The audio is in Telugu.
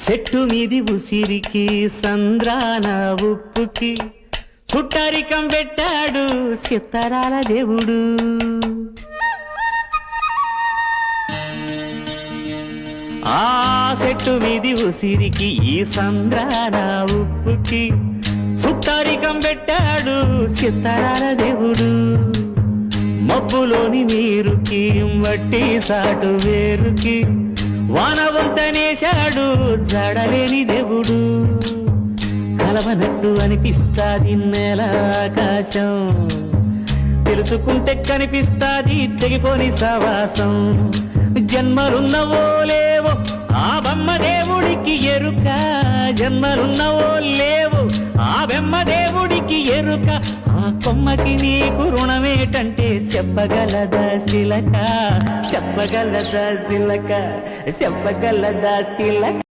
చెట్టు మీది ఉసిరికి సంద్రాన ఉప్పుకి చుట్టరికం పెట్టాడు సిత్తరాల దేవుడు. ఆ చెట్టు మీది ఉసిరికి ఈ సంద్రాన ఉప్పుకి చుట్టరికం పెట్టాడు సిత్తరాల దేవుడు. మబ్బులోని నీరుకి మట్టి సాటు వేరుకి వానవంతనేశాడు జడలేని దేవుడు. కలవనట్టు అనిపిస్తాది నేల ఆకాశం, తెలుసుకుంటే కనిపిస్తాది తెగిపోని సవాసం. జన్మలున్నవో లేవో ఆ బొమ్మ దేవుడికి ఎరుక, జన్మలున్నవో లేవో ఆ బొమ్మ దేవుడికి ఎరుక. ఆ కొమ్మకి నీకు రుణమేటంటే చెప్పగలదా శిలక, చెప్పగలదా శిలక, చెప్పగలదా శిలక.